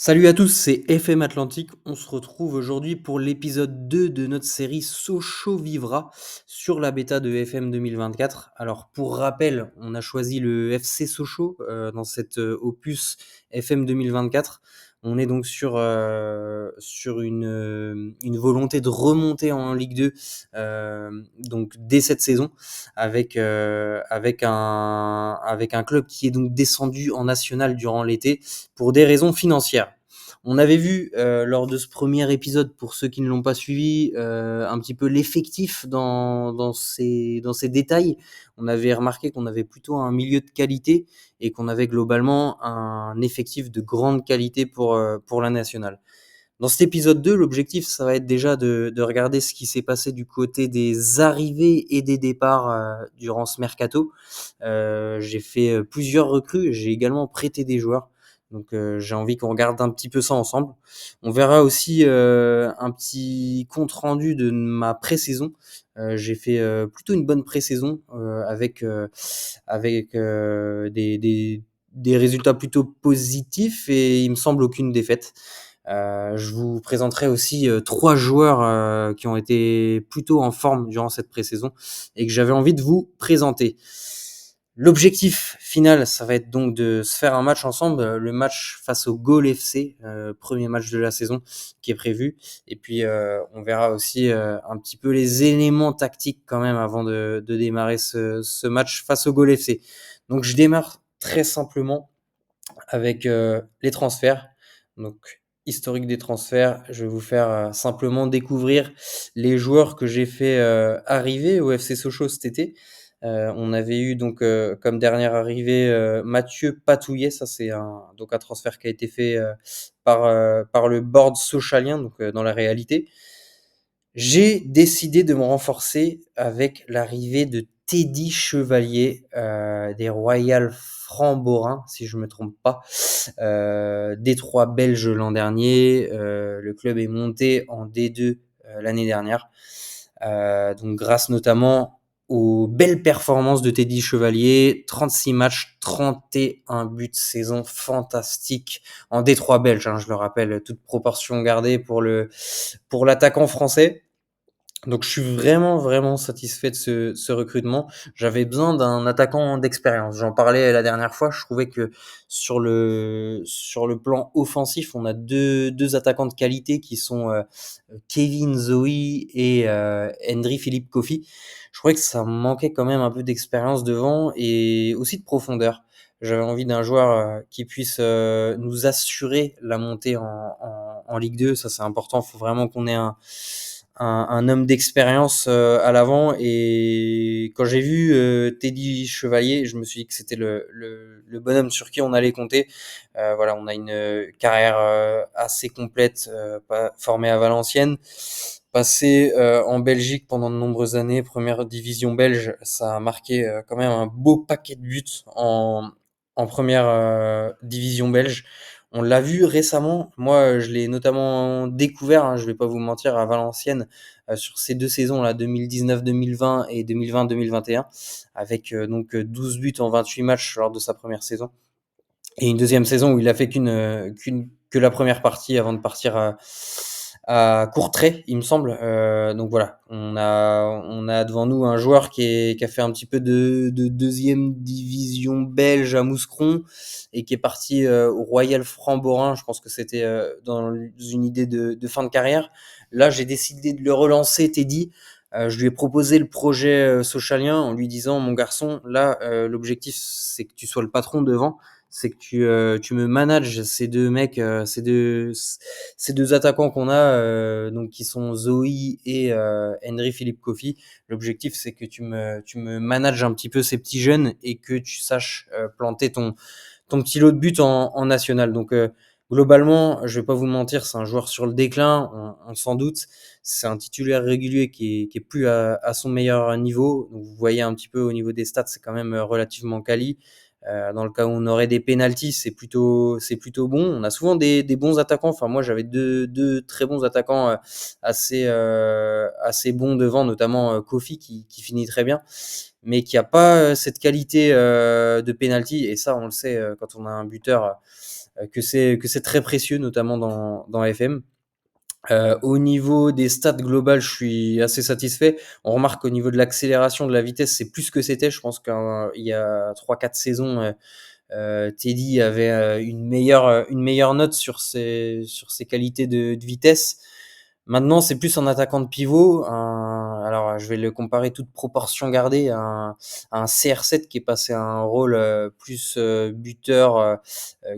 Salut à tous, c'est FM Atlantique. On se retrouve aujourd'hui pour l'épisode 2 de notre série Sochaux Vivra sur la bêta de FM 2024. Alors pour rappel, on a choisi le FC Sochaux dans cet opus FM 2024. On est donc sur une volonté de remonter en Ligue 2 donc dès cette saison avec un club qui est donc descendu en national durant l'été pour des raisons financières. On avait vu lors de ce premier épisode, pour ceux qui ne l'ont pas suivi, un petit peu l'effectif dans ces détails. On avait remarqué qu'on avait plutôt un milieu de qualité et qu'on avait globalement un effectif de grande qualité pour la nationale. Dans cet épisode 2, l'objectif, ça va être déjà de regarder ce qui s'est passé du côté des arrivées et des départs durant ce mercato. J'ai fait plusieurs recrues, j'ai également prêté des joueurs. Donc j'ai envie qu'on regarde un petit peu ça ensemble. On verra aussi un petit compte rendu de ma pré-saison. J'ai fait plutôt une bonne pré-saison avec des résultats plutôt positifs et il me semble aucune défaite. Je vous présenterai aussi 3 joueurs qui ont été plutôt en forme durant cette pré-saison et que j'avais envie de vous présenter. L'objectif final, ça va être donc de se faire un match ensemble, le match face au Gol FC, premier match de la saison qui est prévu. Et puis on verra aussi un petit peu les éléments tactiques quand même avant de démarrer ce match face au Gol FC. Donc je démarre très simplement avec les transferts. Donc, historique des transferts, je vais vous faire simplement découvrir les joueurs que j'ai fait arriver au FC Sochaux cet été. On avait eu donc comme dernière arrivée Mathieu Patouillet, ça c'est donc un transfert qui a été fait par le board socialien, donc dans la réalité. J'ai décidé de me renforcer avec l'arrivée de Teddy Chevalier des Royal Francs-Borins, si je me trompe pas. Détroit belge l'an dernier. Le club est monté en D2 l'année dernière. Donc grâce notamment aux belles performances de Teddy Chevalier, 36 matchs, 31 buts saison, fantastique en Détroit belge, hein, je le rappelle, toute proportion gardée pour l'attaquant français. Donc je suis vraiment, vraiment satisfait de ce recrutement. J'avais besoin d'un attaquant d'expérience. J'en parlais la dernière fois. Je trouvais que sur le plan offensif, on a deux attaquants de qualité qui sont Kevin Zoe et Hendry Philippe Kofi. Je trouvais que ça manquait quand même un peu d'expérience devant et aussi de profondeur. J'avais envie d'un joueur qui puisse nous assurer la montée en Ligue 2. Ça, c'est important. Il faut vraiment qu'on ait un homme d'expérience à l'avant. Et quand j'ai vu Teddy Chevalier, je me suis dit que c'était le bonhomme sur qui on allait compter. Voilà, on a une carrière assez complète, formée à Valenciennes, passé en Belgique pendant de nombreuses années, première division belge. Ça a marqué quand même un beau paquet de buts en première division belge. On l'a vu récemment. Moi, je l'ai notamment découvert, hein, je vais pas vous mentir, à Valenciennes sur ces 2 saisons-là, 2019-2020 et 2020-2021, avec donc 12 buts en 28 matchs lors de sa première saison. Et une deuxième saison où il a fait que la première partie avant de partir à Courtrai, il me semble. Donc voilà, on a devant nous un joueur qui a fait un petit peu de deuxième division belge à Mouscron et qui est parti au Royal Franc-Borin. Je pense que c'était dans une idée de fin de carrière. Là, j'ai décidé de le relancer, Teddy. Je lui ai proposé le projet socialien en lui disant, mon garçon, là, l'objectif, c'est que tu sois le patron devant, c'est que tu me manages ces deux mecs, ces deux attaquants qu'on a, donc qui sont Zoe et Henry Philippe Kofi. L'objectif, c'est que tu me manages un petit peu ces petits jeunes et que tu saches planter ton petit lot de buts en national. Donc globalement, je vais pas vous mentir, c'est un joueur sur le déclin, on s'en doute. C'est un titulaire régulier qui est plus à son meilleur niveau. Donc vous voyez un petit peu au niveau des stats, c'est quand même relativement quali. Dans le cas où on aurait des pénaltys, c'est plutôt bon. On a souvent des bons attaquants. Enfin, moi, j'avais deux très bons attaquants assez bons devant, notamment Kofi qui finit très bien, mais qui a pas cette qualité de penalty. Et ça, on le sait quand on a un buteur que c'est très précieux, notamment dans FM. Au niveau des stats globales, je suis assez satisfait. On remarque qu'au niveau de l'accélération, de la vitesse, c'est plus ce que c'était. Je pense qu'il y a 3, 4 saisons, Teddy avait une meilleure note sur ses qualités de vitesse. Maintenant, c'est plus un attaquant de pivot. Alors, je vais le comparer toute proportion gardée à un CR7 qui est passé à un rôle plus buteur,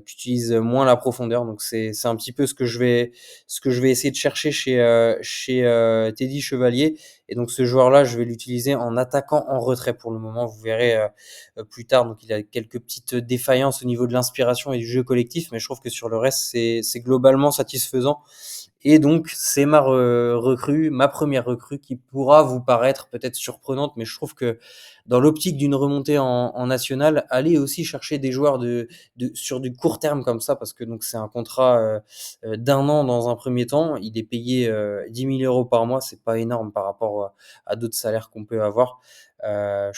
qui utilise moins la profondeur. Donc, c'est un petit peu ce que je vais essayer de chercher chez Teddy Chevalier. Et donc, ce joueur-là, je vais l'utiliser en attaquant en retrait pour le moment. Vous verrez plus tard. Donc, il a quelques petites défaillances au niveau de l'inspiration et du jeu collectif, mais je trouve que sur le reste, c'est globalement satisfaisant. Et donc, c'est ma première recrue qui pourra vous paraître peut-être surprenante, mais je trouve que dans l'optique d'une remontée en national, allez aussi chercher des joueurs sur du court terme comme ça, parce que donc c'est un contrat d'1 an dans un premier temps. Il est payé 10 000 euros par mois, c'est pas énorme par rapport à d'autres salaires qu'on peut avoir. Je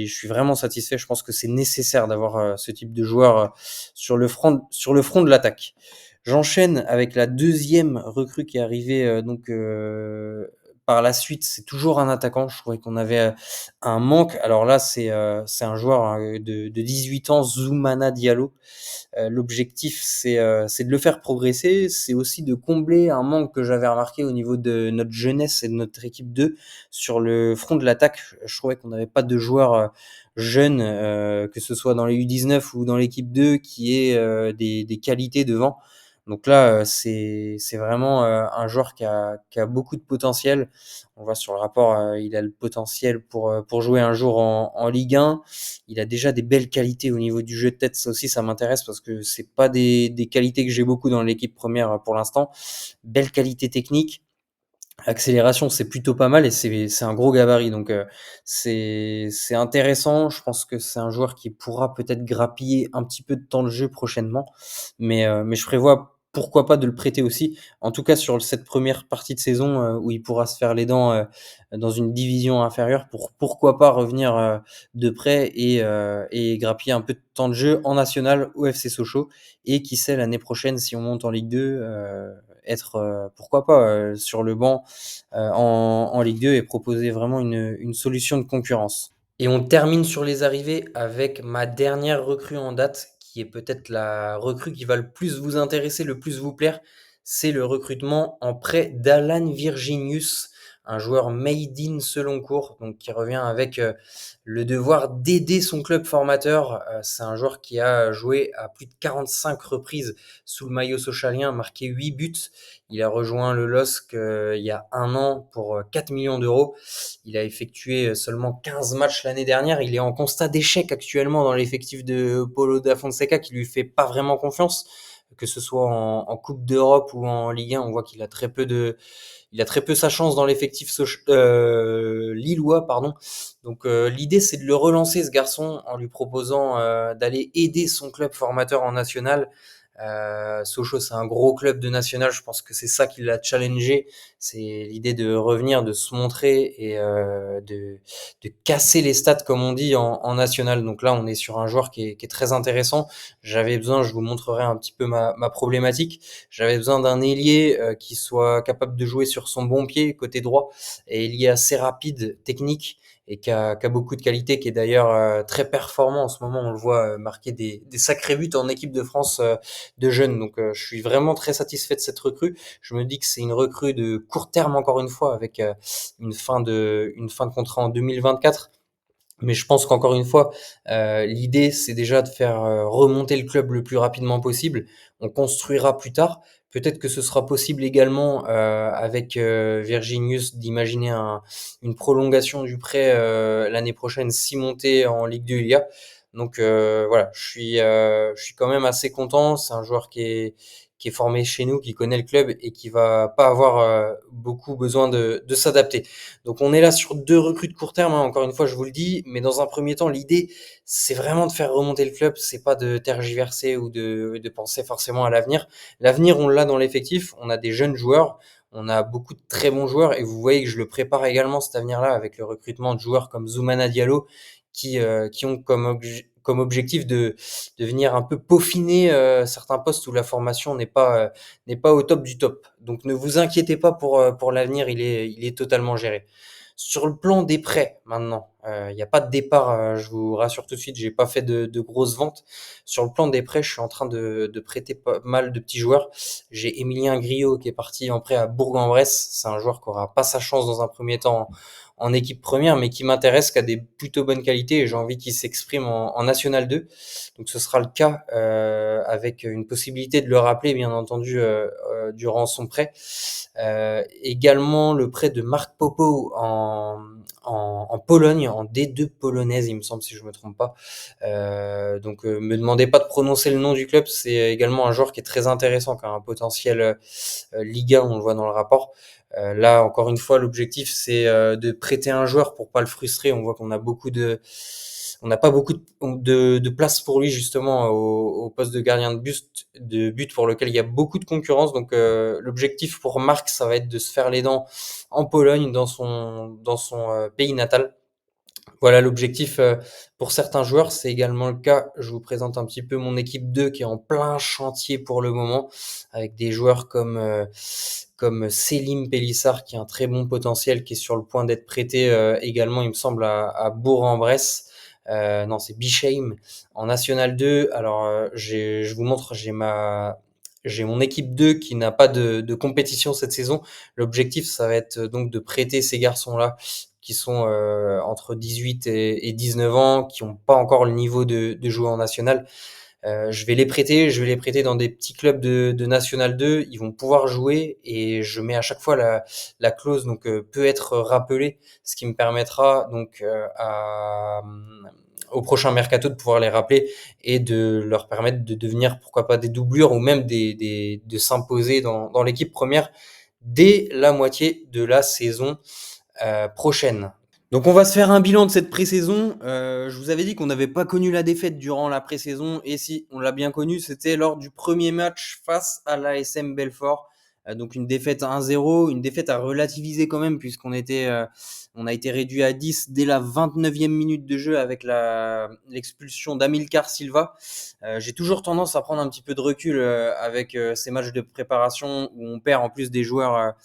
suis vraiment satisfait. Je pense que c'est nécessaire d'avoir ce type de joueur sur le front de l'attaque. J'enchaîne avec la deuxième recrue qui est arrivée donc par la suite. C'est toujours un attaquant. Je trouvais qu'on avait un manque. Alors là, c'est un joueur de 18 ans, Zoumana Diallo. L'objectif, c'est de le faire progresser. C'est aussi de combler un manque que j'avais remarqué au niveau de notre jeunesse et de notre équipe 2 sur le front de l'attaque. Je trouvais qu'on n'avait pas de joueurs jeunes, que ce soit dans les U19 ou dans l'équipe 2, qui aient des qualités devant. Donc là, c'est vraiment un joueur qui a beaucoup de potentiel. On voit sur le rapport, il a le potentiel pour jouer un jour en Ligue 1. Il a déjà des belles qualités au niveau du jeu de tête. Ça aussi, ça m'intéresse parce que c'est pas des qualités que j'ai beaucoup dans l'équipe première pour l'instant. Belle qualité technique. Accélération, c'est plutôt pas mal et c'est un gros gabarit. Donc c'est intéressant. Je pense que c'est un joueur qui pourra peut-être grappiller un petit peu de temps de jeu prochainement, mais je prévois pourquoi pas de le prêter aussi. En tout cas sur cette première partie de saison où il pourra se faire les dents dans une division inférieure, pourquoi pas revenir de près et grappiller un peu de temps de jeu en national au FC Sochaux, et qui sait, l'année prochaine, si on monte en Ligue 2, être pourquoi pas sur le banc en Ligue 2, et proposer vraiment une solution de concurrence. Et on termine sur les arrivées avec ma dernière recrue en date, qui est peut-être la recrue qui va le plus vous intéresser, le plus vous plaire. C'est le recrutement en prêt d'Alan Virginius, un joueur made in Seloncourt, donc qui revient avec le devoir d'aider son club formateur. C'est un joueur qui a joué à plus de 45 reprises sous le maillot socialien, marqué 8 buts. Il a rejoint le LOSC il y a 1 an pour 4 millions d'euros. Il a effectué seulement 15 matchs l'année dernière. Il est en constat d'échec actuellement dans l'effectif de Paulo da Fonseca, qui lui fait pas vraiment confiance, que ce soit en Coupe d'Europe ou en Ligue 1. On voit qu'il a très peu sa chance dans l'effectif lillois, pardon. Donc l'idée, c'est de le relancer, ce garçon, en lui proposant d'aller aider son club formateur en national. Sochaux, c'est un gros club de national. Je pense que c'est ça qui l'a challengé. C'est l'idée de revenir, de se montrer et de casser les stats, comme on dit, en national. Donc là, on est sur un joueur qui est très intéressant. J'avais besoin, je vous montrerai un petit peu ma problématique. J'avais besoin d'un ailier qui soit capable de jouer sur son bon pied, côté droit, et ailier assez rapide, technique, et qui a beaucoup de qualité, qui est d'ailleurs très performant en ce moment. On le voit marquer des sacrés buts en équipe de France de jeunes. Donc je suis vraiment très satisfait de cette recrue. Je me dis que c'est une recrue de court terme, encore une fois, avec une fin de contrat en 2024. Mais je pense qu'encore une fois, l'idée, c'est déjà de faire remonter le club le plus rapidement possible. On construira plus tard. Peut-être que ce sera possible également avec Virginius, d'imaginer une prolongation du prêt l'année prochaine, si montée en Ligue 2 il y a. Donc voilà, je suis quand même assez content. C'est un joueur qui est formé chez nous, qui connaît le club et qui va pas avoir beaucoup besoin de s'adapter. Donc on est là sur 2 recrues de court terme, hein, encore une fois, je vous le dis, mais dans un premier temps, l'idée, c'est vraiment de faire remonter le club. C'est pas de tergiverser ou de penser forcément à l'avenir. L'avenir, on l'a dans l'effectif. On a des jeunes joueurs, on a beaucoup de très bons joueurs, et vous voyez que je le prépare également, cet avenir-là, avec le recrutement de joueurs comme Zoumana Diallo, qui ont comme objectif de venir un peu peaufiner certains postes où la formation n'est pas au top du top. Donc ne vous inquiétez pas pour l'avenir, il est totalement géré. Sur le plan des prêts maintenant, il y a pas de départ, je vous rassure tout de suite, j'ai pas fait de grosses ventes. Sur le plan des prêts, je suis en train de prêter pas mal de petits joueurs. J'ai Émilien Griot qui est parti en prêt à Bourg-en-Bresse. C'est un joueur qui aura pas sa chance dans un premier temps en équipe première, mais qui m'intéresse, qui a des plutôt bonnes qualités et j'ai envie qu'il s'exprime en National 2. Donc ce sera le cas avec une possibilité de le rappeler, bien entendu, durant son prêt. Également le prêt de Marc Popo en Pologne, en D2 polonaise, il me semble, si je me trompe pas. Donc me demandez pas de prononcer le nom du club, c'est également un joueur qui est très intéressant, qui a un potentiel Liga, on le voit dans le rapport. Là, encore une fois, l'objectif c'est de prêter un joueur pour pas le frustrer. On voit qu'on a on n'a pas beaucoup de place pour lui justement au poste de gardien de but pour lequel il y a beaucoup de concurrence. Donc l'objectif pour Marc, ça va être de se faire les dents en Pologne, dans son pays natal. Voilà l'objectif pour certains joueurs, c'est également le cas. Je vous présente un petit peu mon équipe 2 qui est en plein chantier pour le moment, avec des joueurs comme Selim Pélissard qui a un très bon potentiel, qui est sur le point d'être prêté également, il me semble, à Bourg-en-Bresse. Non, c'est Bischheim en National 2. Alors, je vous montre, j'ai mon équipe 2 qui n'a pas de compétition cette saison. L'objectif, ça va être donc de prêter ces garçons-là qui sont entre 18 et 19 ans, qui n'ont pas encore le niveau de jouer en national. Je vais les prêter dans des petits clubs de National 2. Ils vont pouvoir jouer et je mets à chaque fois la clause donc peut être rappelée, ce qui me permettra donc au prochain mercato de pouvoir les rappeler et de leur permettre de devenir pourquoi pas des doublures ou même de s'imposer dans l'équipe première dès la moitié de la saison prochaine. Donc on va se faire un bilan de cette pré-saison. Je vous avais dit qu'on n'avait pas connu la défaite durant la pré-saison et si on l'a bien connu, c'était lors du premier match face à l'ASM Belfort. Donc une défaite 1-0, une défaite à relativiser quand même puisqu'on on a été réduit à 10 dès la 29e minute de jeu avec l'expulsion d'Amilcar Silva. J'ai toujours tendance à prendre un petit peu de recul avec ces matchs de préparation où on perd en plus des joueurs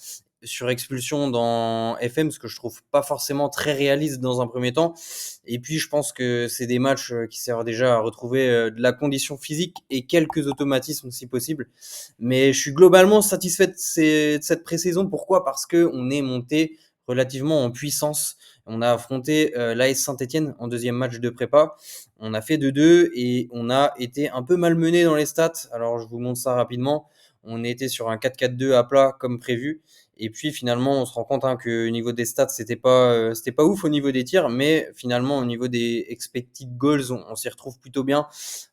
sur expulsion dans FM, ce que je trouve pas forcément très réaliste dans un premier temps. Et puis je pense que c'est des matchs qui servent déjà à retrouver de la condition physique et quelques automatismes si possible. Mais je suis globalement satisfait de cette pré-saison. Pourquoi ? Parce que on est monté relativement en puissance. On a affronté l'AS Saint-Etienne en deuxième match de prépa. On a fait 2-2 et on a été un peu malmené dans les stats. Alors je vous montre ça rapidement. On était sur un 4-4-2 à plat comme prévu. Et puis finalement, on se rend compte que au niveau des stats, c'était pas ouf au niveau des tirs, mais finalement au niveau des expected goals, on s'y retrouve plutôt bien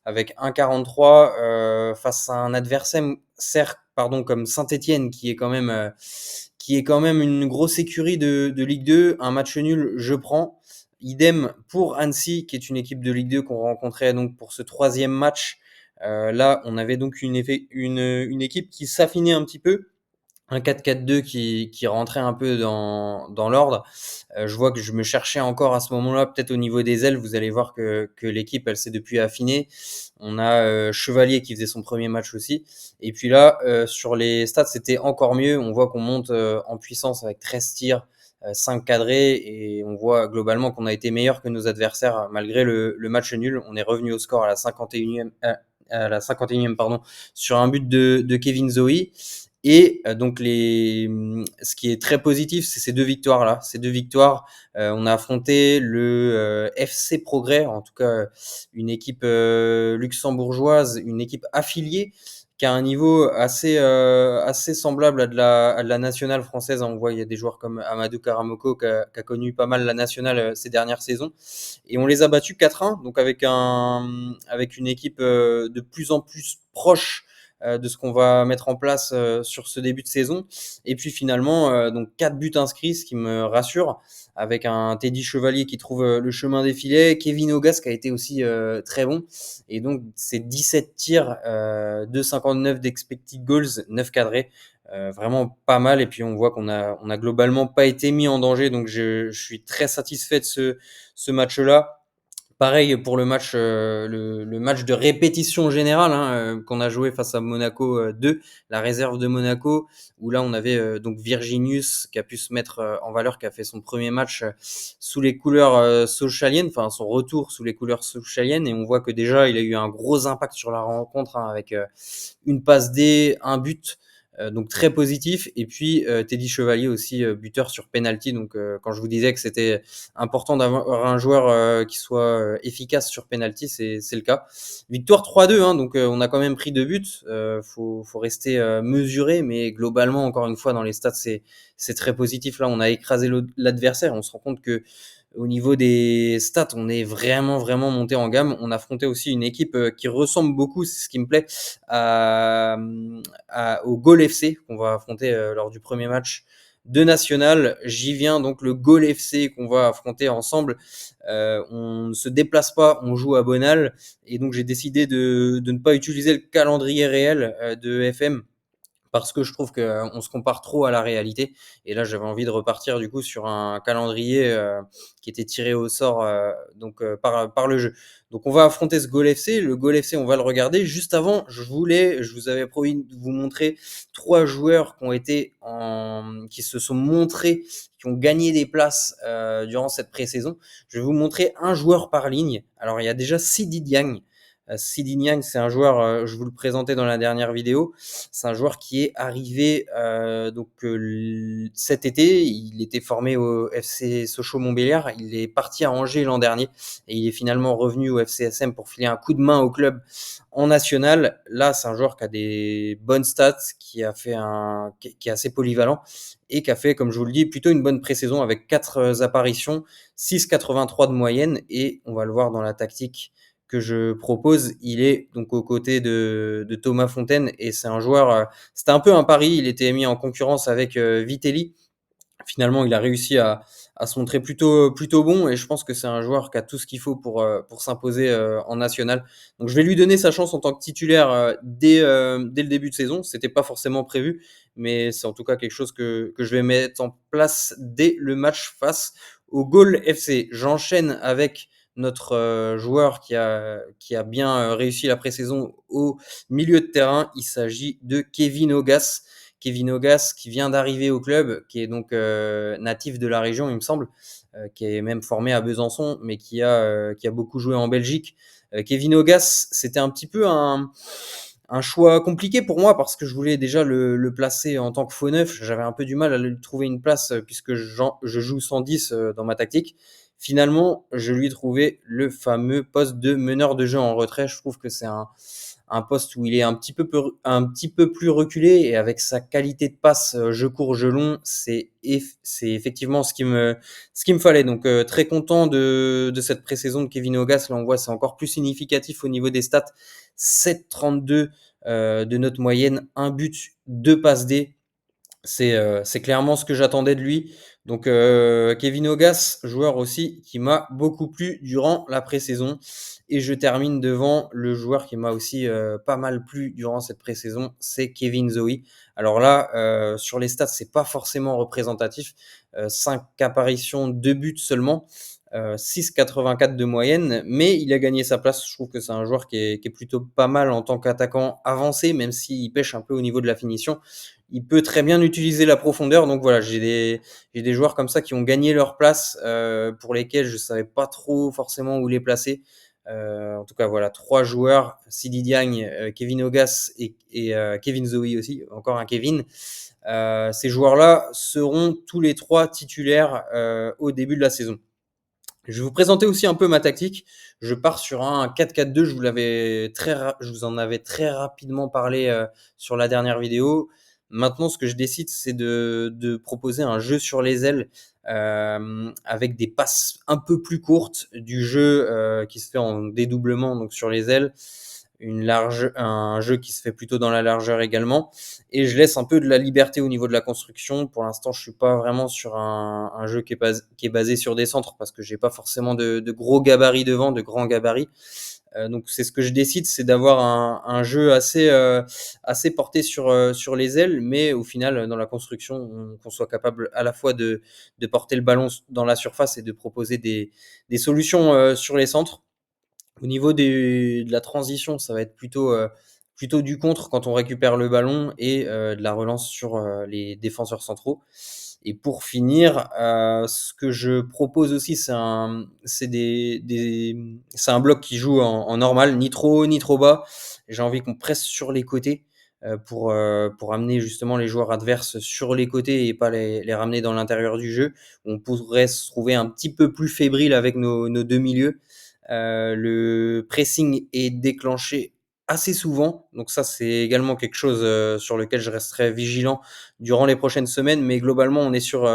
avec 1,43 face à un adversaire, pardon, comme Saint-Etienne qui est quand même une grosse écurie de Ligue 2. Un match nul, je prends. Idem pour Annecy, qui est une équipe de Ligue 2 qu'on rencontrait donc pour ce troisième match. Là, on avait donc une équipe qui s'affinait un petit peu, un 4-4-2 qui rentrait un peu dans l'ordre. Je vois que je me cherchais encore à ce moment-là, peut-être au niveau des ailes. Vous allez voir que l'équipe, elle s'est depuis affinée. On a Chevalier qui faisait son premier match aussi. Et puis là, sur les stats, c'était encore mieux. On voit qu'on monte en puissance avec 13 tirs, 5 cadrés. Et on voit globalement qu'on a été meilleur que nos adversaires malgré le match nul. On est revenu au score à la 51e, pardon, sur un but de Kevin Zoe. Et donc ce qui est très positif, c'est ces deux victoires-là. Ces deux victoires, on a affronté le FC Progrès, en tout cas une équipe luxembourgeoise, une équipe affiliée qui a un niveau assez semblable à de la nationale française. On voit il y a des joueurs comme Amadou Karamoko qui a connu pas mal la nationale ces dernières saisons. Et on les a battus 4-1, donc avec une équipe de plus en plus proche de ce qu'on va mettre en place sur ce début de saison. Et puis finalement, donc 4 buts inscrits, ce qui me rassure, avec un Teddy Chevalier qui trouve le chemin des filets, Kevin Augas qui a été aussi très bon. Et donc c'est 17 tirs, 2,59 d'expected goals, 9 cadrés. Vraiment pas mal. Et puis on voit qu'on a globalement pas été mis en danger. Donc je suis très satisfait de ce match-là. Pareil pour le match de répétition générale, hein, qu'on a joué face à Monaco, 2, la réserve de Monaco, où là on avait, donc Virginius qui a pu se mettre, en valeur, qui a fait son premier match, sous les couleurs, sochaliennes, enfin son retour sous les couleurs sochaliennes, et on voit que déjà il a eu un gros impact sur la rencontre, hein, avec, une passe D, un but, donc très positif. Et puis Teddy Chevalier aussi, buteur sur penalty. Donc quand je vous disais que c'était important d'avoir un joueur qui soit efficace sur penalty, c'est le cas. Victoire 3-2, hein, donc on a quand même pris 2 buts. Faut rester mesuré, mais globalement, encore une fois, dans les stats, c'est très positif. Là, on a écrasé l'adversaire. On se rend compte que au niveau des stats, on est vraiment, vraiment monté en gamme. On affrontait aussi une équipe qui ressemble beaucoup, c'est ce qui me plaît, à, au Gol FC qu'on va affronter lors du premier match de National. J'y viens, donc le Gol FC qu'on va affronter ensemble. On ne se déplace pas, on joue à Bonal. Et donc j'ai décidé de ne pas utiliser le calendrier réel de FM, parce que je trouve qu'on se compare trop à la réalité. Et là, j'avais envie de repartir du coup sur un calendrier qui était tiré au sort, donc par le jeu. Donc on va affronter ce Gol FC. Le Gol FC, on va le regarder. Juste avant, je vous avais promis de vous montrer 3 joueurs qui se sont montrés, qui ont gagné des places durant cette pré-saison. Je vais vous montrer un joueur par ligne. Alors il y a déjà Sidi Diagne. Sidi Niang, c'est un joueur, je vous le présentais dans la dernière vidéo, c'est un joueur qui est arrivé cet été. Il était formé au FC Sochaux-Montbéliard. Il est parti à Angers l'an dernier et il est finalement revenu au FCSM pour filer un coup de main au club en national. Là, c'est un joueur qui a des bonnes stats, qui est assez polyvalent et qui a fait, comme je vous le dis, plutôt une bonne pré-saison avec 4 apparitions, 6,83 de moyenne. Et on va le voir dans la tactique que je propose, il est donc aux côtés de Thomas Fontaine, et c'est un joueur, c'était un peu un pari, il était mis en concurrence avec Vitelli. Finalement, il a réussi à se montrer plutôt bon, et je pense que c'est un joueur qui a tout ce qu'il faut pour s'imposer en national. Donc je vais lui donner sa chance en tant que titulaire dès le début de saison. C'était pas forcément prévu, mais c'est en tout cas quelque chose que je vais mettre en place dès le match face au Gol FC. J'enchaîne avec notre joueur qui a bien réussi la pré-saison au milieu de terrain. Il s'agit de Kevin Augas. Kevin Augas, qui vient d'arriver au club, qui est donc natif de la région, il me semble, qui est même formé à Besançon, mais qui a beaucoup joué en Belgique. Kevin Augas, c'était un petit peu un choix compliqué pour moi, parce que je voulais déjà le placer en tant que faux neuf. J'avais un peu du mal à lui trouver une place puisque je joue 110 dans ma tactique. Finalement, je lui ai trouvé le fameux poste de meneur de jeu en retrait. Je trouve que c'est un poste où il est un petit peu plus reculé, et avec sa qualité de passe, jeu court, jeu long, c'est effectivement ce qu'il me fallait. Donc très content de cette pré-saison de Kevin Augas. Là, on voit, c'est encore plus significatif au niveau des stats. 7,32 de note moyenne, un but, 2 passes D. C'est clairement ce que j'attendais de lui. Donc Kevin Augas, joueur aussi qui m'a beaucoup plu durant la pré-saison. Et je termine devant le joueur qui m'a aussi pas mal plu durant cette pré-saison, c'est Kevin Zoe. Alors là, sur les stats, c'est pas forcément représentatif. 5 apparitions, 2 buts seulement. 6,84 de moyenne, mais il a gagné sa place. Je trouve que c'est un joueur qui est plutôt pas mal en tant qu'attaquant avancé, même s'il pêche un peu au niveau de la finition. Il peut très bien utiliser la profondeur. Donc voilà, j'ai des joueurs comme ça qui ont gagné leur place, pour lesquels je savais pas trop forcément où les placer. En tout cas, voilà, 3 joueurs, Sidi Diagne, Kevin Augas et Kevin Zoe aussi, encore un Kevin. Ces joueurs-là seront tous les 3 titulaires au début de la saison. Je vais vous présenter aussi un peu ma tactique. Je pars sur un 4-4-2. Je vous en avais très rapidement parlé sur la dernière vidéo. Maintenant, ce que je décide, c'est de proposer un jeu sur les ailes, avec des passes un peu plus courtes, du jeu qui se fait en dédoublement, donc sur les ailes, un jeu qui se fait plutôt dans la largeur également. Et je laisse un peu de la liberté au niveau de la construction. Pour l'instant, je suis pas vraiment sur un jeu qui est basé sur des centres, parce que j'ai pas forcément de gros gabarits devant, de grands gabarits. Donc c'est ce que je décide, c'est d'avoir un jeu assez porté sur les ailes, mais au final, dans la construction, qu'on soit capable à la fois de porter le ballon dans la surface et de proposer des solutions sur les centres. Au niveau de la transition, ça va être plutôt du contre quand on récupère le ballon et de la relance sur les défenseurs centraux. Et pour finir, ce que je propose aussi, c'est un bloc qui joue en normal, ni trop haut ni trop bas. J'ai envie qu'on presse sur les côtés pour amener justement les joueurs adverses sur les côtés et pas les ramener dans l'intérieur du jeu. On pourrait se trouver un petit peu plus fébrile avec nos deux milieux. Le pressing est déclenché assez souvent, donc ça c'est également quelque chose sur lequel je resterai vigilant durant les prochaines semaines, mais globalement on est sur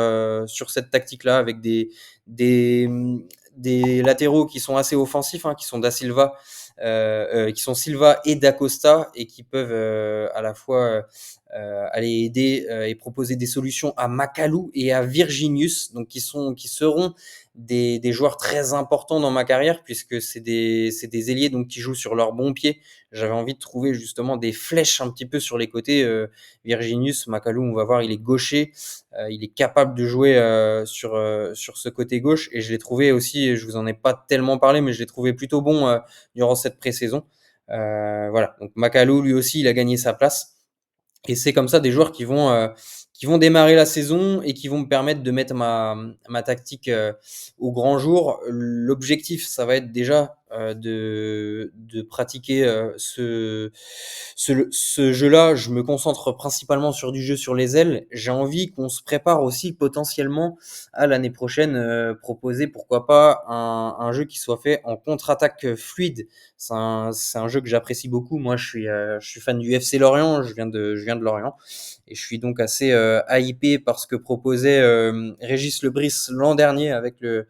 cette tactique-là avec des, des latéraux qui sont assez offensifs, hein, qui sont Da Silva, qui sont Silva et Da Costa et qui peuvent à la fois aller aider et proposer des solutions à Macalou et à Virginius, donc qui seront des joueurs très importants dans ma carrière puisque c'est des ailiers donc qui jouent sur leur bon pied. J'avais envie de trouver justement des flèches un petit peu sur les côtés. Virginius, Macalou, on va voir, il est gaucher, il est capable de jouer sur ce côté gauche et je l'ai trouvé aussi, je vous en ai pas tellement parlé, mais je l'ai trouvé plutôt bon durant cette pré-saison. Voilà, donc Macalou lui aussi, il a gagné sa place. Et c'est comme ça des joueurs qui vont démarrer la saison et qui vont me permettre de mettre ma tactique au grand jour. L'objectif, ça va être déjà de pratiquer ce jeu-là. Je me concentre principalement sur du jeu sur les ailes. J'ai envie qu'on se prépare aussi potentiellement à l'année prochaine, proposer pourquoi pas un jeu qui soit fait en contre-attaque fluide. C'est un jeu que j'apprécie beaucoup. Moi, je suis fan du FC Lorient. Je viens de Lorient et je suis donc assez hypé par ce que proposait Régis Lebris l'an dernier avec le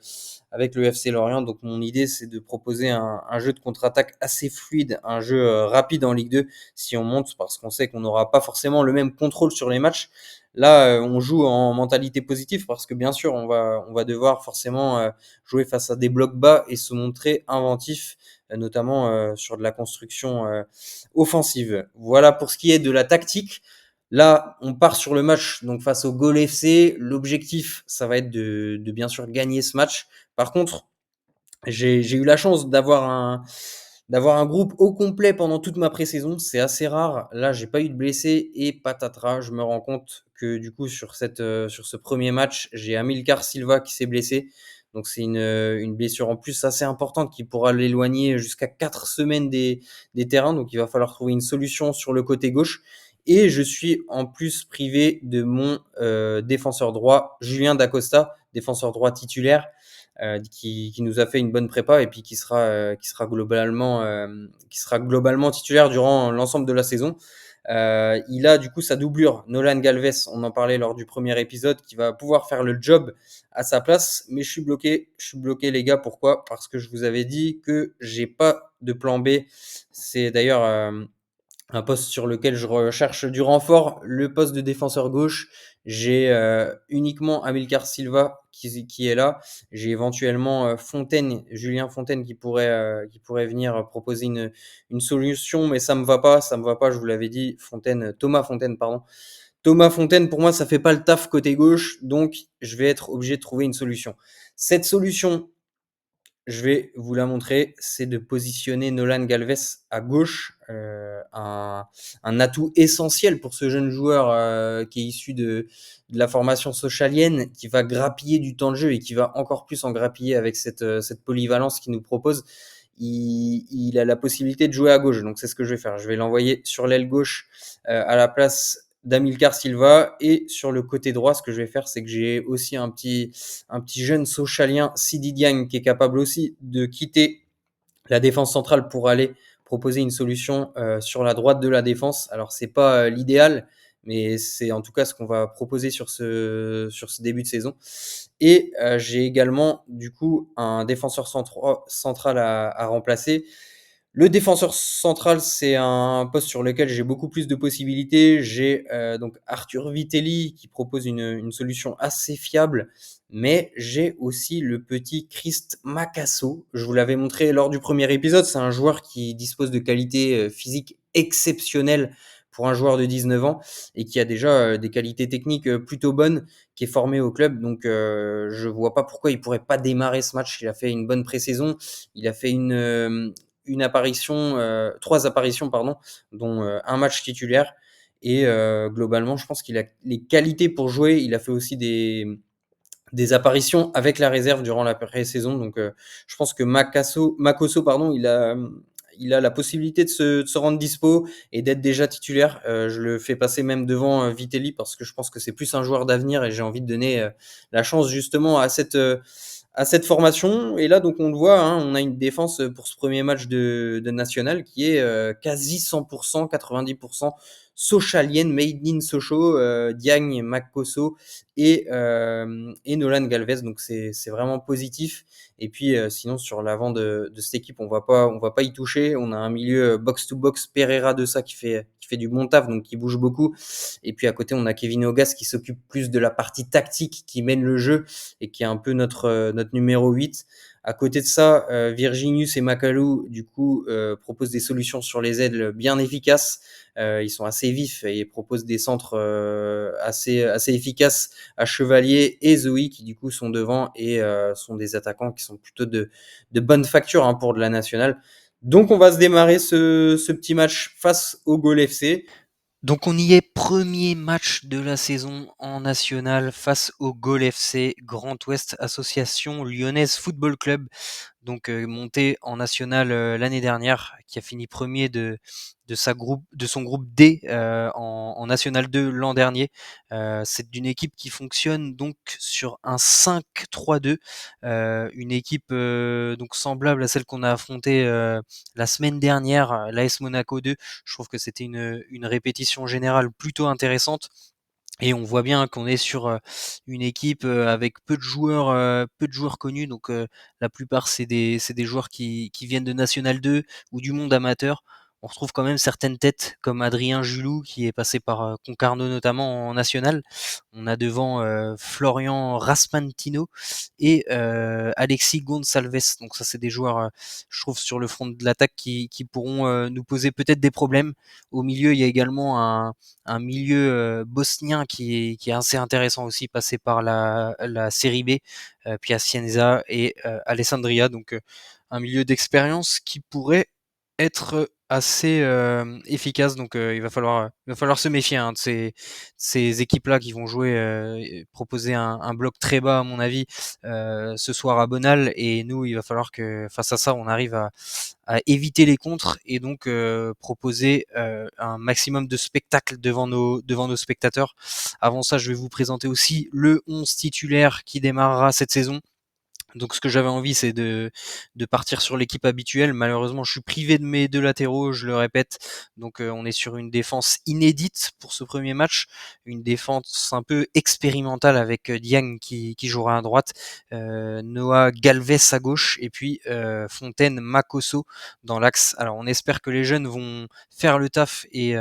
FC Lorient. Donc mon idée, c'est de proposer un jeu de contre-attaque assez fluide, un jeu rapide en Ligue 2 si on monte, parce qu'on sait qu'on n'aura pas forcément le même contrôle sur les matchs. Là, on joue en mentalité positive parce que bien sûr, on va devoir forcément jouer face à des blocs bas et se montrer inventif, notamment sur de la construction offensive. Voilà pour ce qui est de la tactique. Là, on part sur le match donc face au Gol FC. L'objectif, ça va être de bien sûr gagner ce match. Par contre, j'ai eu la chance d'avoir un groupe au complet pendant toute ma pré-saison. C'est assez rare. Là, j'ai pas eu de blessés et patatras. Je me rends compte que du coup, sur ce premier match, j'ai Amilcar Silva qui s'est blessé. Donc, c'est une blessure en plus assez importante qui pourra l'éloigner jusqu'à 4 semaines des terrains. Donc, il va falloir trouver une solution sur le côté gauche. Et je suis en plus privé de mon défenseur droit, Julien Dacosta, défenseur droit titulaire, qui nous a fait une bonne prépa et puis qui sera globalement titulaire durant l'ensemble de la saison. Il a du coup sa doublure, Nolan Galvez, on en parlait lors du premier épisode, qui va pouvoir faire le job à sa place, mais je suis bloqué les gars, pourquoi? Parce que je vous avais dit que j'ai pas de plan B. C'est d'ailleurs un poste sur lequel je recherche du renfort, le poste de défenseur gauche. J'ai uniquement Amilcar Silva qui est là. J'ai éventuellement Julien Fontaine qui pourrait venir proposer une solution, mais ça me va pas, je vous l'avais dit. Thomas Fontaine, pardon. Thomas Fontaine, pour moi, ça fait pas le taf côté gauche, donc je vais être obligé de trouver une solution. Cette solution, je vais vous la montrer, c'est de positionner Nolan Galvez à gauche, un atout essentiel pour ce jeune joueur qui est issu de la formation sochalienne, qui va grappiller du temps de jeu et qui va encore plus en grappiller avec cette polyvalence qu'il nous propose. Il a la possibilité de jouer à gauche, donc c'est ce que je vais faire. Je vais l'envoyer sur l'aile gauche à la place d'Amilcar Silva, et sur le côté droit, ce que je vais faire, c'est que j'ai aussi un petit jeune sochalien, Sidi Diagne, qui est capable aussi de quitter la défense centrale pour aller proposer une solution sur la droite de la défense. Alors, c'est pas l'idéal, mais c'est en tout cas ce qu'on va proposer sur ce début de saison. Et j'ai également, du coup, un défenseur central à remplacer. Le défenseur central, c'est un poste sur lequel j'ai beaucoup plus de possibilités. J'ai donc Arthur Vitelli qui propose une solution assez fiable, mais j'ai aussi le petit Christ Makasso. Je vous l'avais montré lors du premier épisode. C'est un joueur qui dispose de qualités physiques exceptionnelles pour un joueur de 19 ans et qui a déjà des qualités techniques plutôt bonnes, qui est formé au club. Donc je vois pas pourquoi il pourrait pas démarrer ce match. Il a fait une bonne pré-saison. Il a fait une apparition, trois apparitions, pardon, dont un match titulaire. Et globalement, je pense qu'il a les qualités pour jouer. Il a fait aussi des apparitions avec la réserve durant la pré-saison. Donc, je pense que Makosso, pardon, il a la possibilité de se rendre dispo et d'être déjà titulaire. Je le fais passer même devant Vitelli parce que je pense que c'est plus un joueur d'avenir et j'ai envie de donner la chance justement à cette formation. Et là, donc, on le voit, hein, on a une défense pour ce premier match de National qui est quasi 100%, 90% sochalienne, made in Sochaux, Diagne, Makosso et Nolan Galvez. Donc, c'est vraiment positif. Et puis, sinon, sur l'avant de cette équipe, on va pas y toucher. On a un milieu box-to-box Pereira de ça qui fait du bon taf, donc qui bouge beaucoup. Et puis, à côté, on a Kevin Ogas qui s'occupe plus de la partie tactique, qui mène le jeu et qui est un peu notre numéro 8. À côté de ça, Virginius et Macalou, du coup, proposent des solutions sur les ailes bien efficaces. Ils sont assez vifs et proposent des centres assez efficaces à Chevalier et Zoé, qui du coup sont devant et sont des attaquants qui sont plutôt de bonne facture hein, pour de la nationale. Donc on va se démarrer ce petit match face au Gol FC. Donc on y est, premier match de la saison en national face au Gol FC, Grand Ouest Association Lyonnaise Football Club, donc monté en national l'année dernière, qui a fini premier de son groupe D en national 2 l'an dernier. C'est d'une équipe qui fonctionne donc sur un 5-3-2, une équipe donc semblable à celle qu'on a affrontée la semaine dernière, l'AS Monaco 2. Je trouve que c'était une répétition générale plutôt intéressante. Et on voit bien qu'on est sur une équipe avec peu de joueurs connus. Donc la plupart c'est des joueurs qui viennent de National 2 ou du monde amateur. On retrouve quand même certaines têtes comme Adrien Julou qui est passé par Concarneau notamment en national. On a devant Florian Rasmantino et Alexis Gonçalves. Donc ça c'est des joueurs, je trouve, sur le front de l'attaque qui pourront nous poser peut-être des problèmes. Au milieu, il y a également un milieu bosnien qui est assez intéressant aussi, passé par la série B, Piacenza et Alessandria. Donc un milieu d'expérience qui pourrait être assez efficace. Donc il va falloir se méfier hein, de ces équipes-là qui vont jouer, proposer un bloc très bas à mon avis ce soir à Bonal. Et nous, il va falloir que face à ça, on arrive à éviter les contres et donc proposer un maximum de spectacle devant nos spectateurs. Avant ça, je vais vous présenter aussi le 11 titulaire qui démarrera cette saison. Donc ce que j'avais envie, c'est de partir sur l'équipe habituelle. Malheureusement, je suis privé de mes deux latéraux, je le répète. Donc on est sur une défense inédite pour ce premier match, une défense un peu expérimentale avec Diagne qui jouera à droite, Noah Galvez à gauche et puis Fontaine Makosso dans l'axe. Alors on espère que les jeunes vont faire le taf et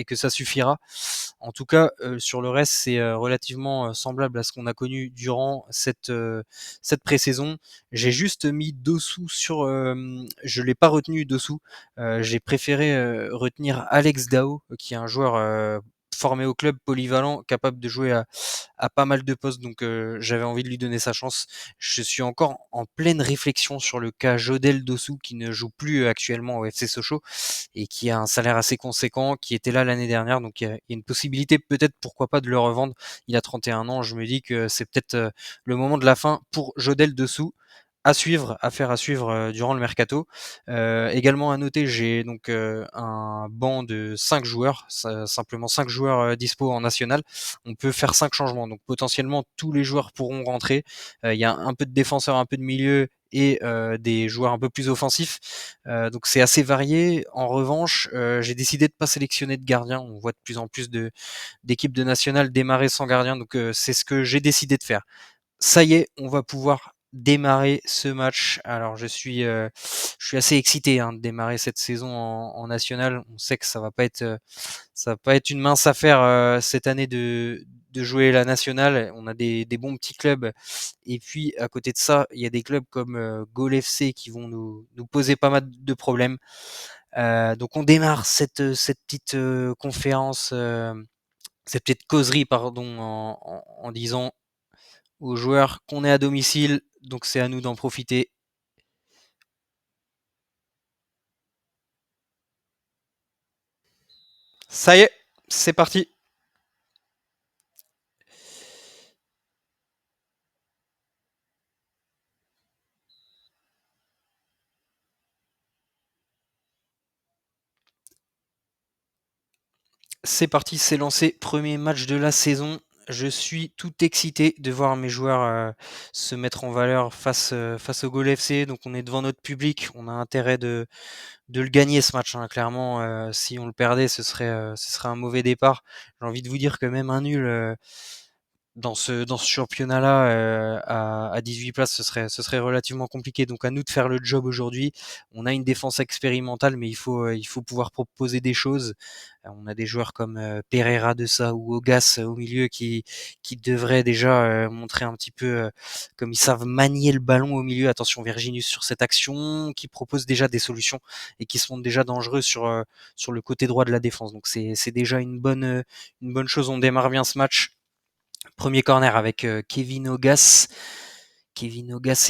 que ça suffira. En tout cas, sur le reste, c'est relativement semblable à ce qu'on a connu durant cette pré-saison. J'ai juste mis Dossou sur, je l'ai pas retenu Dossou. J'ai préféré retenir Alex Dao, qui est un joueur formé au club, polyvalent, capable de jouer à pas mal de postes. Donc j'avais envie de lui donner sa chance. Je suis encore en pleine réflexion sur le cas Jodel Dossou, qui ne joue plus actuellement au FC Sochaux et qui a un salaire assez conséquent, qui était là l'année dernière. Donc il y a une possibilité peut-être, pourquoi pas, de le revendre. Il a 31 ans. Je me dis que c'est peut-être le moment de la fin pour Jodel Dessous. À suivre, affaire à suivre durant le mercato. Également à noter, j'ai donc un banc de 5 joueurs, simplement 5 joueurs dispo en national. On peut faire 5 changements, donc potentiellement tous les joueurs pourront rentrer. Il y a un peu de défenseurs, un peu de milieu et des joueurs un peu plus offensifs. Donc c'est assez varié. En revanche, j'ai décidé de pas sélectionner de gardien. On voit de plus en plus d'équipes de nationales démarrer sans gardien, donc c'est ce que j'ai décidé de faire. Ça y est, on va pouvoir démarrer ce match. Alors je suis assez excité de démarrer cette saison en national. On sait que ça va pas être une mince affaire cette année de jouer la nationale. On a des bons petits clubs. Et puis à côté de ça, il y a des clubs comme Gol FC qui vont nous poser pas mal de problèmes. Donc on démarre cette petite conférence, cette petite causerie, pardon, en disant aux joueurs qu'on est à domicile, donc c'est à nous d'en profiter. Ça y est, c'est parti. C'est parti, c'est lancé. Premier match de la saison. Je suis tout excité de voir mes joueurs se mettre en valeur face au Gol FC. Donc on est devant notre public. On a intérêt de le gagner ce match. Clairement, si on le perdait, ce serait un mauvais départ. J'ai envie de vous dire que même un nul dans ce championnat-là, à 18 places, ce serait relativement compliqué. Donc à nous de faire le job aujourd'hui. On a une défense expérimentale, mais il faut pouvoir proposer des choses. On a des joueurs comme Pereira de ça ou Ogas au milieu qui devraient déjà montrer un petit peu comme ils savent manier le ballon au milieu. Attention Virginus sur cette action, qui propose déjà des solutions et qui se montrent déjà dangereux sur le côté droit de la défense. Donc c'est déjà une bonne chose. On démarre bien ce match. Premier corner avec Kevin Ogas. Kevin Ogas,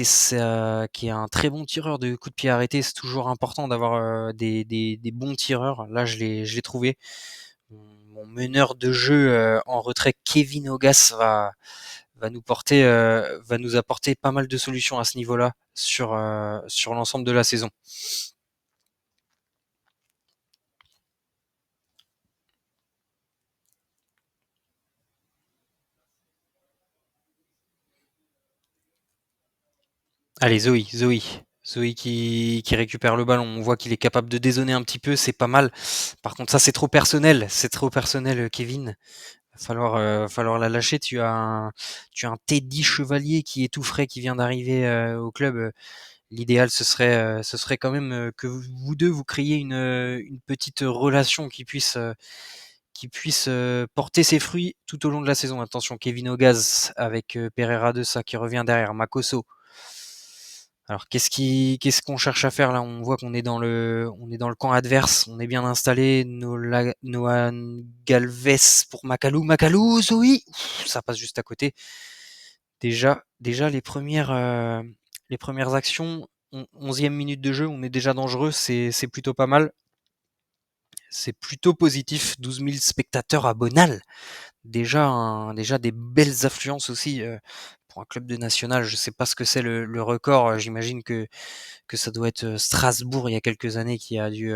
qui est un très bon tireur de coups de pied arrêtés. C'est toujours important d'avoir des bons tireurs. Là, je l'ai trouvé. Mon meneur de jeu en retrait, Kevin Ogas, va nous apporter pas mal de solutions à ce niveau-là sur l'ensemble de la saison. Allez, Zoé qui récupère le ballon. On voit qu'il est capable de dézonner un petit peu, c'est pas mal. Par contre, ça, c'est trop personnel, Kevin. Falloir la lâcher. Tu as un Teddy Chevalier qui est tout frais, qui vient d'arriver au club. L'idéal, ce serait quand même que vous deux vous créiez une petite relation qui puisse porter ses fruits tout au long de la saison. Attention, Kevin Ogaz avec Pereira de ça qui revient derrière, Makoso. Alors qu'est-ce qu'on cherche à faire là? On voit on est dans le camp adverse, on est bien installé. Noan Galvez pour Macalou, Macalou, oui, ça passe juste à côté. Déjà les premières actions, 11e minute de jeu, on est déjà dangereux, c'est plutôt pas mal. C'est plutôt positif. 12 000 spectateurs à Bonal. Déjà des belles affluences aussi pour un club de national. Je sais pas ce que c'est le record. J'imagine que ça doit être Strasbourg il y a quelques années qui a dû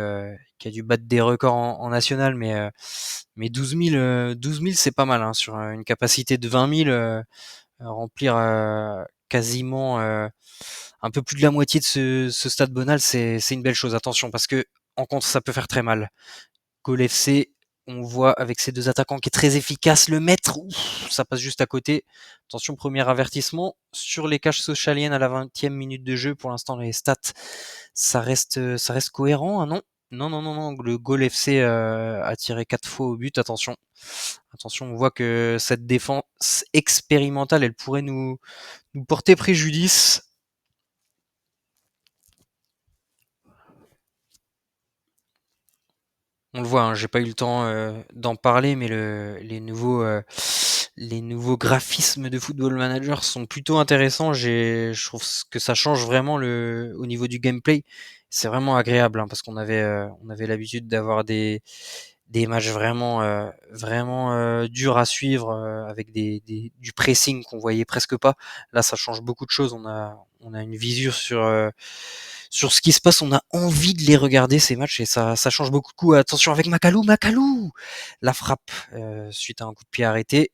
battre des records en national, mais 12 000 c'est pas mal sur une capacité de 20 000, remplir quasiment un peu plus de la moitié de ce stade Bonal, c'est une belle chose. Attention parce que en contre ça peut faire très mal. Gol FC, on voit avec ces deux attaquants qui est très efficace, le maître, ça passe juste à côté. Attention, premier avertissement sur les cages socialiennes à la 20e minute de jeu. Pour l'instant, les stats, ça reste cohérent, hein, non? Non, le Gol FC a tiré 4 fois au but, attention. Attention, on voit que cette défense expérimentale, elle pourrait nous porter préjudice. On le voit, j'ai pas eu le temps d'en parler, mais les nouveaux graphismes de Football Manager sont plutôt intéressants. Je trouve que ça change vraiment au niveau du gameplay. C'est vraiment agréable parce on avait l'habitude d'avoir des matchs vraiment durs à suivre avec du pressing qu'on voyait presque pas. Là, ça change beaucoup de choses. On a une visu sur ce qui se passe. On a envie de les regarder ces matchs et ça change beaucoup de coups. Attention avec Macalou, Macalou, la frappe suite à un coup de pied arrêté.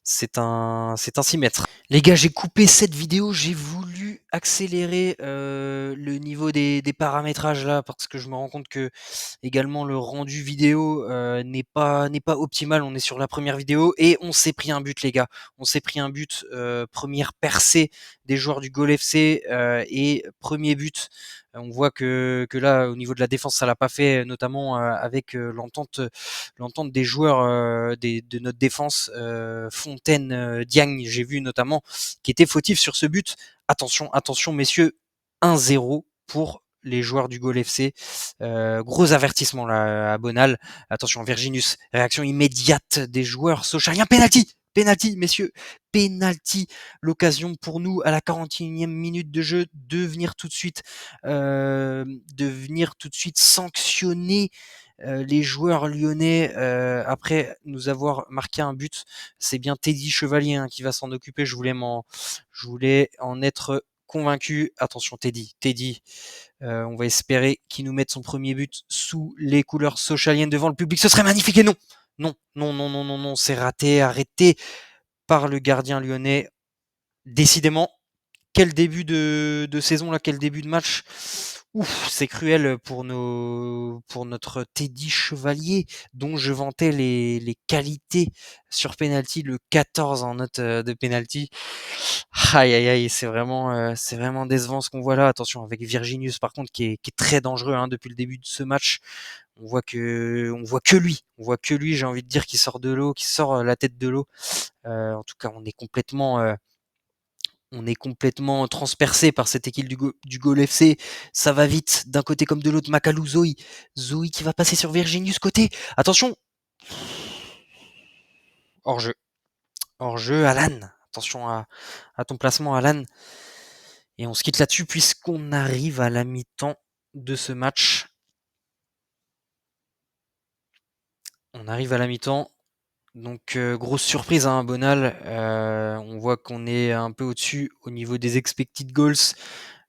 c'est un 6 mètres. Les gars, j'ai coupé cette vidéo, j'ai voulu accélérer le niveau des paramétrages là, parce que je me rends compte que également le rendu vidéo n'est pas optimal. On est sur la première vidéo et on s'est pris un but, les gars. On s'est pris un but, première percée des joueurs du Gol FC et premier but. On voit que là, au niveau de la défense, ça l'a pas fait, notamment avec l'entente des joueurs de notre défense, Fontaine, Diagne, j'ai vu notamment, qui était fautif sur ce but. Attention, attention, messieurs, 1-0 pour les joueurs du Gol FC. Gros avertissement là à Bonal. Attention, Virginius, réaction immédiate des joueurs socialiens. Penalty, penalty, messieurs, penalty. L'occasion pour nous à la 41e minute de jeu de venir tout de suite, sanctionner les joueurs lyonnais après nous avoir marqué un but. C'est bien Teddy Chevalier qui va s'en occuper. Je voulais en être convaincu. Attention Teddy, on va espérer qu'il nous mette son premier but sous les couleurs socialiennes devant le public. Ce serait magnifique. Et non, c'est raté, arrêté par le gardien lyonnais. Décidément, quel début de saison là, quel début de match. Ouf, c'est cruel pour notre Teddy Chevalier, dont je vantais les qualités sur penalty, le 14 en note de penalty. Aïe aïe aïe, c'est vraiment décevant ce qu'on voit là. Attention avec Virginius par contre qui est très dangereux depuis le début de ce match. On voit que lui, j'ai envie de dire, qui sort de l'eau, qui sort la tête de l'eau. En tout cas, on est complètement transpercé par cette équipe du Gol FC. Ça va vite d'un côté comme de l'autre. Makalou Zoe qui va passer sur Virginius côté. Attention, hors jeu, Alan. Attention à ton placement, Alan. Et on se quitte là-dessus puisqu'on arrive à la mi-temps de ce match. On arrive à la mi-temps. Donc grosse surprise Bonal. On voit qu'on est un peu au-dessus au niveau des expected goals.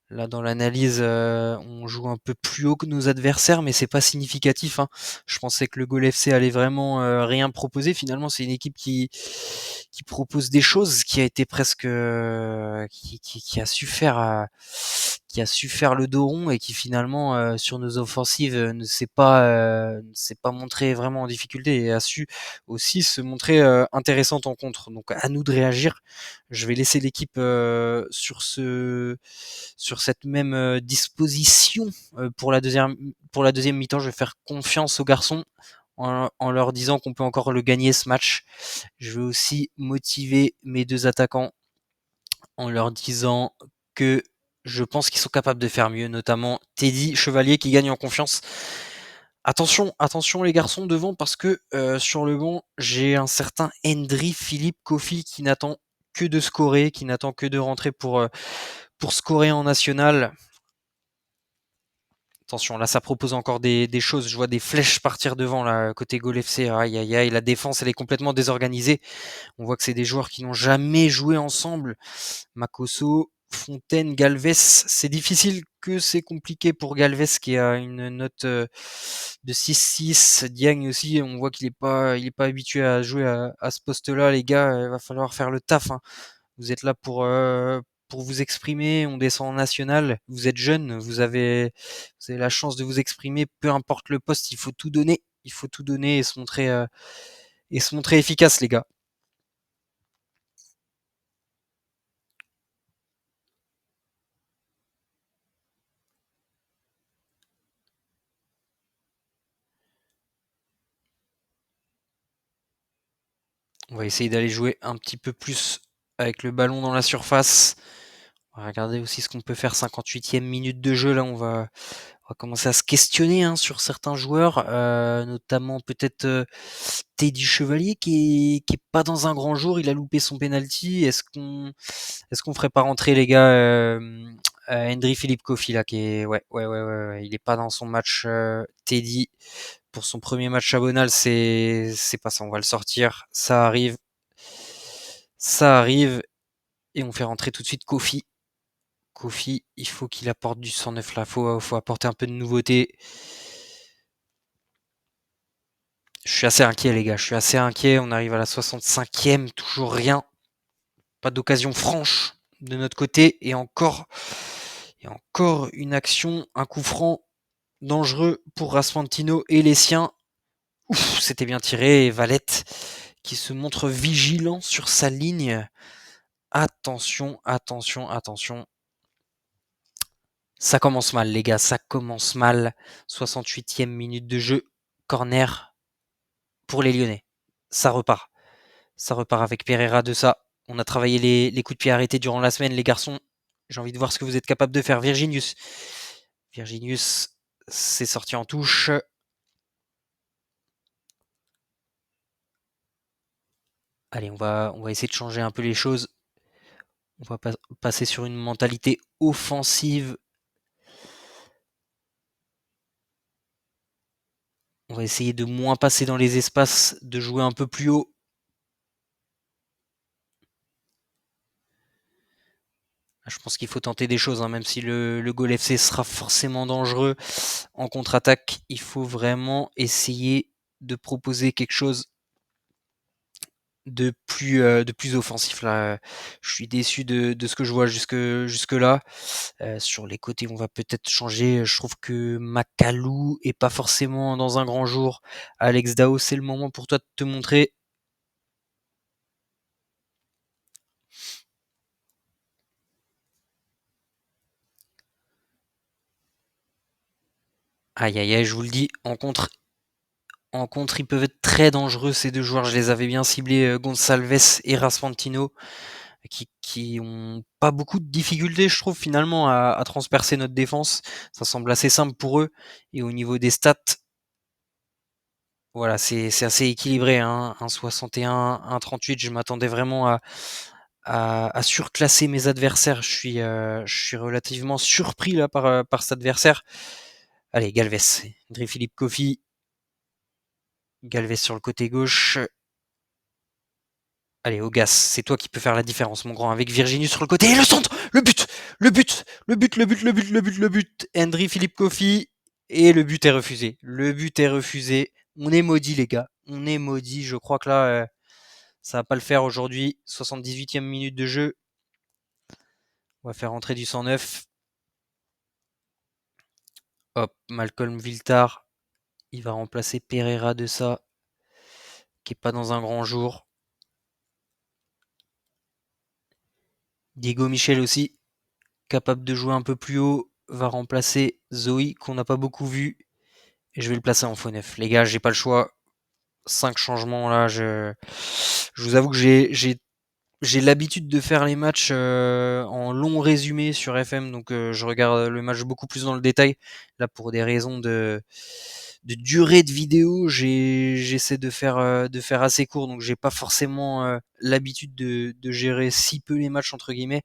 Là dans l'analyse, on joue un peu plus haut que nos adversaires, mais c'est pas significatif. Je pensais que le Gol FC allait vraiment rien proposer. Finalement, c'est une équipe qui propose des choses, qui a été presque qui a su faire le dos rond et qui finalement sur nos offensives ne s'est pas montré vraiment en difficulté et a su aussi se montrer intéressante en contre. Donc à nous de réagir. Je vais laisser l'équipe sur cette même disposition pour la deuxième mi-temps. Je vais faire confiance aux garçons en leur disant qu'on peut encore le gagner ce match. Je vais aussi motiver mes deux attaquants en leur disant que je pense qu'ils sont capables de faire mieux, notamment Teddy Chevalier qui gagne en confiance. Attention les garçons devant parce que sur le banc, j'ai un certain Hendry Philippe Kofi qui n'attend que de scorer, qui n'attend que de rentrer pour scorer en national. Attention, là ça propose encore des choses. Je vois des flèches partir devant là côté Gol FC. Aïe aïe aïe, la défense elle est complètement désorganisée. On voit que c'est des joueurs qui n'ont jamais joué ensemble. Makosso, Fontaine, Galvez, c'est difficile que c'est compliqué pour Galvez qui a une note de 6-6. Diagne aussi, on voit qu'il est pas habitué à jouer à ce poste-là, les gars. Il va falloir faire le taf. Vous êtes là pour vous exprimer. On descend en national. Vous êtes jeune, vous avez la chance de vous exprimer. Peu importe le poste, il faut tout donner. Il faut tout donner et se montrer efficace, les gars. On va essayer d'aller jouer un petit peu plus avec le ballon dans la surface. On va regarder aussi ce qu'on peut faire. 58e minute de jeu. Là, on va commencer à se questionner sur certains joueurs, notamment peut-être Teddy Chevalier qui est pas dans un grand jour. Il a loupé son penalty. Est-ce qu'on ferait pas rentrer les gars Hendry Philippe Kofi là qui est ouais, il est pas dans son match Teddy pour son premier match à Bonal, c'est pas ça. On va le sortir. Ça arrive et on fait rentrer tout de suite Kofi. Kofi, il faut qu'il apporte du 109 là, faut apporter un peu de nouveauté. Je suis assez inquiet, les gars. Je suis assez inquiet. On arrive à la 65e, toujours rien. Pas d'occasion franche de notre côté. Et encore une action, un coup franc dangereux pour Raspantino et les siens. Ouf, c'était bien tiré. Et Valette qui se montre vigilant sur sa ligne. Attention, attention, attention. Ça commence mal, les gars. Ça commence mal. 68e minute de jeu. Corner pour les Lyonnais. Ça repart. Ça repart avec Pereira de ça. On a travaillé les coups de pied arrêtés durant la semaine, les garçons. J'ai envie de voir ce que vous êtes capables de faire. Virginius. Virginius, c'est sorti en touche. Allez, on va essayer de changer un peu les choses. On va passer sur une mentalité offensive. On va essayer de moins passer dans les espaces, de jouer un peu plus haut. Je pense qu'il faut tenter des choses, hein, même si le goal FC sera forcément dangereux en contre-attaque. Il faut vraiment essayer de proposer quelque chose de plus offensif là. Je suis déçu de ce que je vois jusque là. Sur les côtés, on va peut-être changer. Je trouve que Macalou est pas forcément dans un grand jour. Alex Dao, c'est le moment pour toi de te montrer. Aïe aïe aïe, je vous le dis, en contre, ils peuvent être très dangereux ces deux joueurs. Je les avais bien ciblés, Gonçalves et Raspantino, qui ont pas beaucoup de difficultés, je trouve, finalement, à transpercer notre défense. Ça semble assez simple pour eux. Et au niveau des stats, voilà, c'est assez équilibré, hein. Un 61, un 38. Je m'attendais vraiment à surclasser mes adversaires. Je suis relativement surpris là par cet adversaire. Allez, Galvez, André Philippe Kofi, Galvez sur le côté gauche. Allez, Ogas, c'est toi qui peux faire la différence, mon grand, avec Virginie sur le côté. Et le centre, le but, le but, le but, le but, le but, le but, le but. Henry Philippe Kofi. Et le but est refusé. Le but est refusé. On est maudit, les gars. On est maudit. Je crois que là, ça va pas le faire aujourd'hui. 78e minute de jeu. On va faire entrer du 109. Hop, Malcolm Viltar. Il va remplacer Pereira de ça, qui est pas dans un grand jour. Diego Michel aussi, capable de jouer un peu plus haut, va remplacer Zoe, qu'on n'a pas beaucoup vu. Et je vais le placer en faux neuf. Les gars, j'ai pas le choix. 5 changements là. Je vous avoue que j'ai l'habitude de faire les matchs en long résumé sur FM, donc je regarde le match beaucoup plus dans le détail. Là, pour des raisons de durée de vidéo, j'essaie de faire assez court, donc j'ai pas forcément l'habitude de gérer si peu les matchs entre guillemets.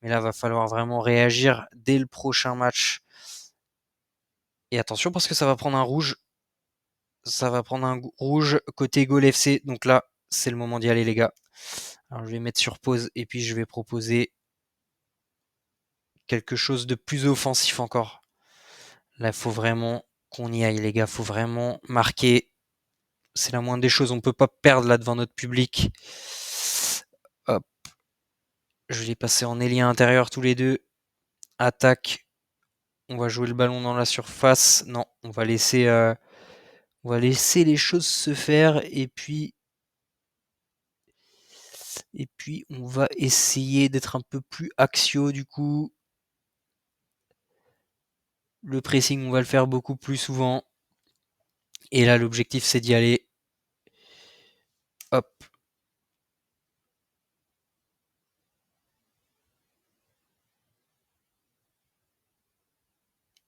Mais là, va falloir vraiment réagir dès le prochain match. Et attention parce que ça va prendre un rouge. Ça va prendre un rouge côté Gol FC. Donc là, c'est le moment d'y aller, les gars. Alors, je vais mettre sur pause et puis je vais proposer quelque chose de plus offensif encore. Là, il faut vraiment qu'on y aille, les gars. Il faut vraiment marquer. C'est la moindre des choses. On ne peut pas perdre là devant notre public. Hop. Je vais les passer en ailier intérieur tous les deux. Attaque. On va jouer le ballon dans la surface. Non, on va laisser les choses se faire et puis on va essayer d'être un peu plus axiaux du coup. Le pressing, on va le faire beaucoup plus souvent. Et là, l'objectif, c'est d'y aller. Hop.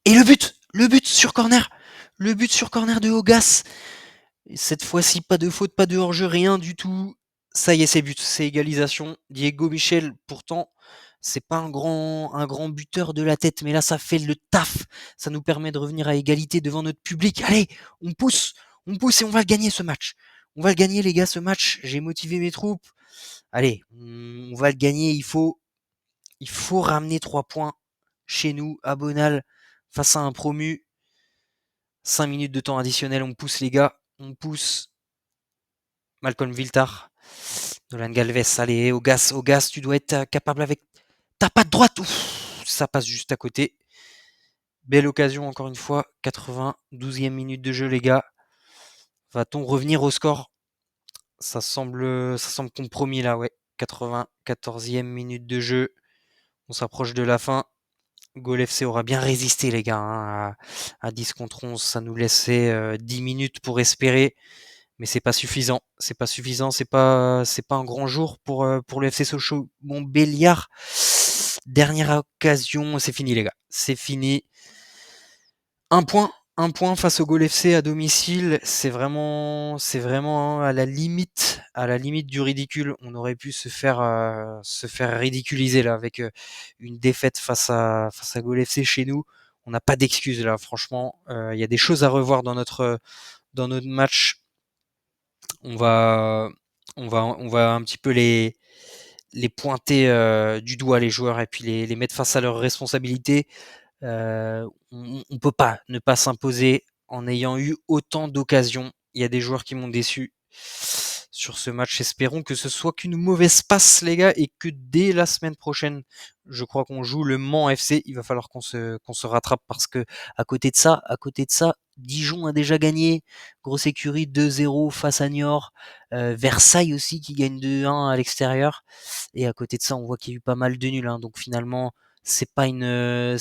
Et le but sur corner, le but sur corner de Hogas. Et cette fois-ci, pas de faute, pas de hors-jeu, rien du tout. Ça y est, c'est but, c'est égalisation. Diego Michel, pourtant, c'est pas un grand buteur de la tête, mais là, ça fait le taf. Ça nous permet de revenir à égalité devant notre public. Allez, on pousse et on va le gagner ce match. On va le gagner, les gars, ce match. J'ai motivé mes troupes. Allez, on va le gagner. Il faut ramener 3 points chez nous, à Bonal, face à un promu. 5 minutes de temps additionnel, on pousse les gars, On pousse. Malcolm Viltar. Nolan Galvez, allez, Augas, tu dois être capable avec ta patte droite. Ouf, ça passe juste à côté. Belle occasion encore une fois. 92e minute de jeu, les gars. Va-t-on revenir au score? Ça semble compromis là, ouais. 94e minute de jeu. On s'approche de la fin. Goal FC aura bien résisté, les gars. À 10 contre 11, ça nous laissait 10 minutes pour espérer. Mais c'est pas suffisant. C'est pas suffisant. C'est pas un grand jour pour le FC Sochaux Montbéliard. Dernière occasion. C'est fini, les gars. C'est fini. Un point face au Gol FC à domicile, c'est vraiment à la limite du ridicule. On aurait pu se faire ridiculiser là avec une défaite face à Gol FC chez nous. On n'a pas d'excuses là, franchement. Il y a des choses à revoir dans notre match. On va, on va un petit peu les pointer du doigt les joueurs et puis les mettre face à leurs responsabilités. On peut pas ne pas s'imposer en ayant eu autant d'occasions. Il y a des joueurs qui m'ont déçu sur ce match. Espérons que ce soit qu'une mauvaise passe, les gars, et que dès la semaine prochaine, je crois qu'on joue le Mans FC. Il va falloir qu'on se rattrape parce que à côté de ça, Dijon a déjà gagné. Grosse écurie 2-0 face à Niort. Versailles aussi qui gagne 2-1 à l'extérieur. Et à côté de ça, on voit qu'il y a eu pas mal de nuls. Hein. Donc finalement, c'est pas une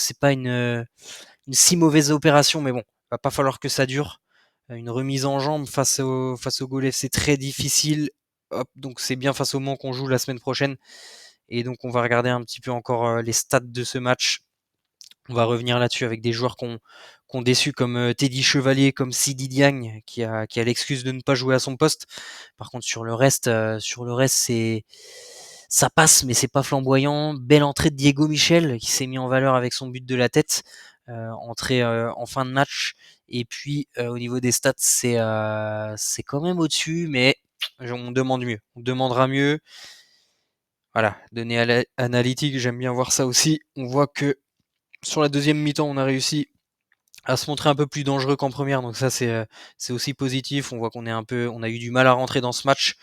si mauvaise opération, mais bon, va pas falloir que ça dure. Une remise en jambe face au Gol FC très difficile. Hop, donc c'est bien face au Mans qu'on joue la semaine prochaine. Et donc on va regarder un petit peu encore les stats de ce match. On va revenir là-dessus avec des joueurs qu'on déçu comme Teddy Chevalier, comme Sidi Diagne, qui a l'excuse de ne pas jouer à son poste. Par contre, sur le reste, ça passe, mais c'est pas flamboyant. Belle entrée de Diego Michel, qui s'est mis en valeur avec son but de la tête, entrée en fin de match. Et puis au niveau des stats, c'est quand même au-dessus, mais on demande mieux. On demandera mieux. Voilà, données analytiques, j'aime bien voir ça aussi. On voit que sur la deuxième mi-temps, on a réussi à se montrer un peu plus dangereux qu'en première, donc ça c'est aussi positif. On voit on a eu du mal à rentrer dans ce match.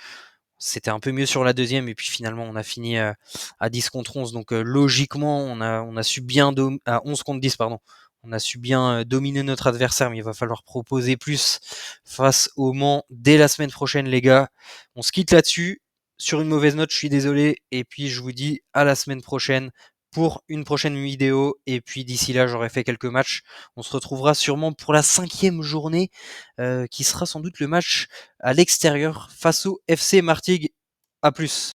C'était un peu mieux sur la deuxième et puis finalement on a fini à 10 contre 11. Donc logiquement on a su bien à 11 contre 10 pardon. On a su bien dominer notre adversaire, mais il va falloir proposer plus face au Mans dès la semaine prochaine, les gars. On se quitte là-dessus. Sur une mauvaise note, je suis désolé. Et puis je vous dis à la semaine prochaine pour une prochaine vidéo. Et puis d'ici là, j'aurai fait quelques matchs. On se retrouvera sûrement pour la 5e journée, qui sera sans doute le match à l'extérieur face au FC Martigues. À plus.